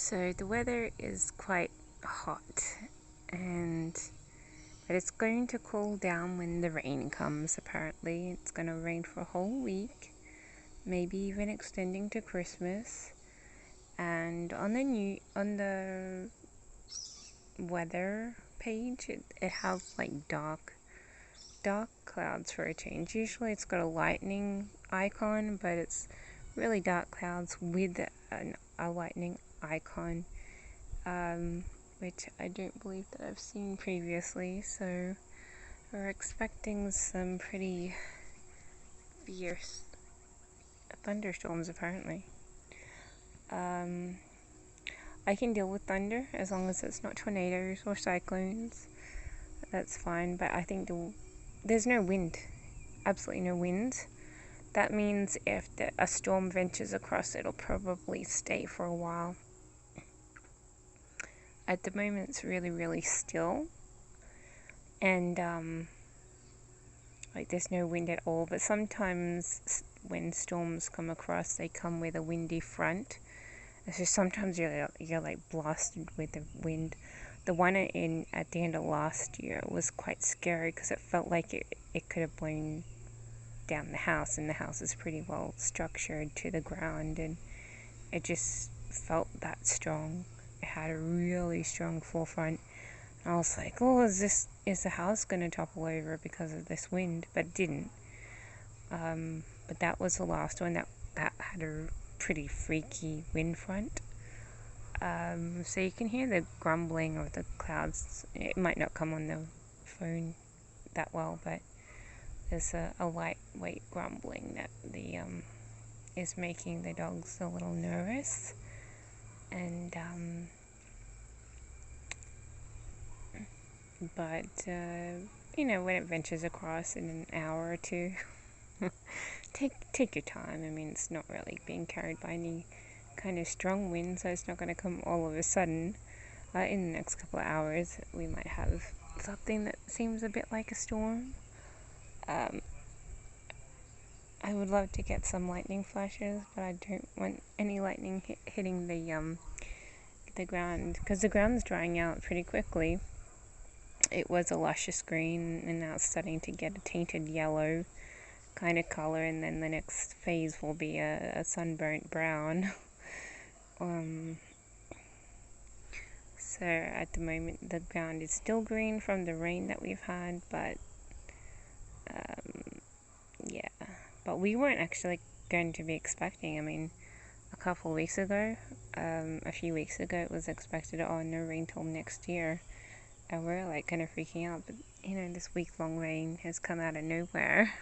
So the weather is quite hot, and but it's going to cool down when the rain comes. Apparently, it's going to rain for a whole week, maybe even extending to Christmas. And on the weather page, it has like dark clouds for a change. Usually, it's got a lightning icon, but it's really dark clouds with a lightning icon. Which I don't believe that I've seen previously, so we're expecting some pretty fierce thunderstorms apparently. I can deal with thunder as long as it's not tornadoes or cyclones. That's fine, but I think there's no wind, absolutely no wind. That means if a storm ventures across, it'll probably stay for a while. At the moment, it's really, really still, and like there's no wind at all. But sometimes when storms come across, they come with a windy front. And so sometimes you're like blasted with the wind. The one at the end of last year was quite scary because it felt like it could have blown down the house, and the house is pretty well structured to the ground, and it just felt that strong. It had a really strong forefront. And I was like, oh, is the house going to topple over because of this wind? But it didn't. But that was the last one that had a pretty freaky wind front. So you can hear the grumbling of the clouds. It might not come on the phone that well, but there's a lightweight grumbling that is making the dogs a little nervous. And but when it ventures across in an hour or two, take your time. I mean, it's not really being carried by any kind of strong wind, so it's not going to come all of a sudden. In the next couple of hours, we might have something that seems a bit like a storm. I would love to get some lightning flashes, but I don't want any lightning hitting the ground, because the ground's drying out pretty quickly. It was a luscious green, and now it's starting to get a tainted yellow kind of color, and then the next phase will be a sunburnt brown. So at the moment the ground is still green from the rain that we've had, but yeah. But we weren't actually going to be expecting, I mean, a couple of weeks ago, a few weeks ago, it was expected, oh, no rain till next year. And we're like kind of freaking out, but this week-long rain has come out of nowhere.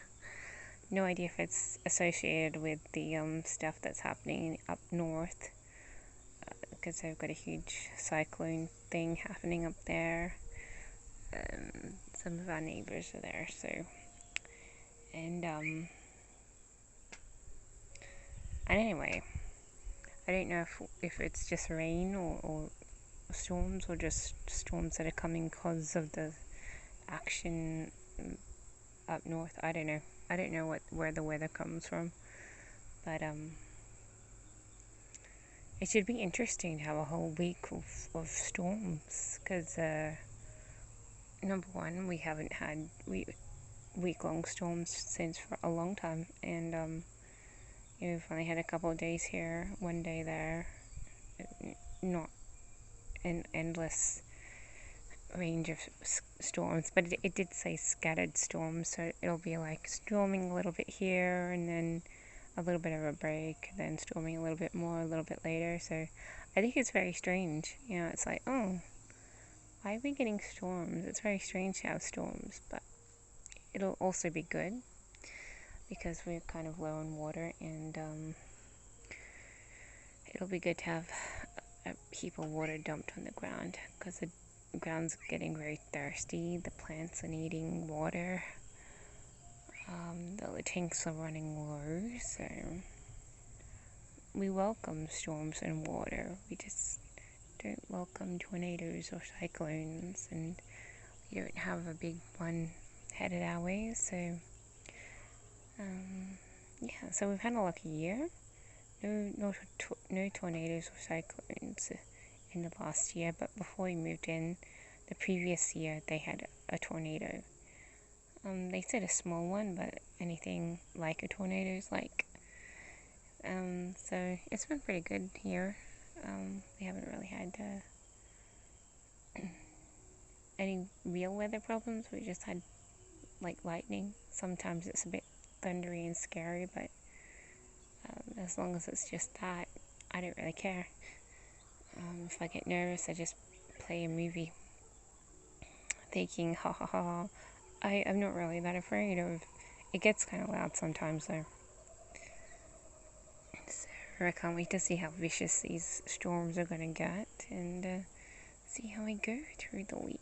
No idea if it's associated with the stuff that's happening up north, because they've got a huge cyclone thing happening up there. Some of our neighbors are there, so, and anyway, I don't know if it's just rain or storms, or just storms that are coming because of the action up north. I don't know. I don't know where the weather comes from, but it should be interesting to have a whole week of storms, because number one, we haven't had week-long storms since for a long time, and we've only had a couple of days here, one day there, not an endless range of storms, but it did say scattered storms, so it'll be like storming a little bit here, and then a little bit of a break, then storming a little bit more a little bit later. So I think it's very strange. It's like, oh, why are we getting storms? It's very strange to have storms, but it'll also be good because we're kind of low on water, and it'll be good to have a heap of water dumped on the ground, because the ground's getting very thirsty. The plants are needing water. The tanks are running low, so we welcome storms and water. We just don't welcome tornadoes or cyclones, and we don't have a big one headed our way. So so we've had a lucky year. No tornadoes or cyclones. in the last year, but before we moved in, the previous year, they had a tornado. They said a small one, but anything like a tornado is like. So it's been pretty good here. We haven't really had any real weather problems. We just had like lightning. Sometimes it's a bit thundery and scary, but as long as it's just that, I don't really care. If I get nervous, I just play a movie thinking, ha ha ha. I'm not really that afraid of. It gets kind of loud sometimes though. So I can't wait to see how vicious these storms are gonna get and see how I go through the week.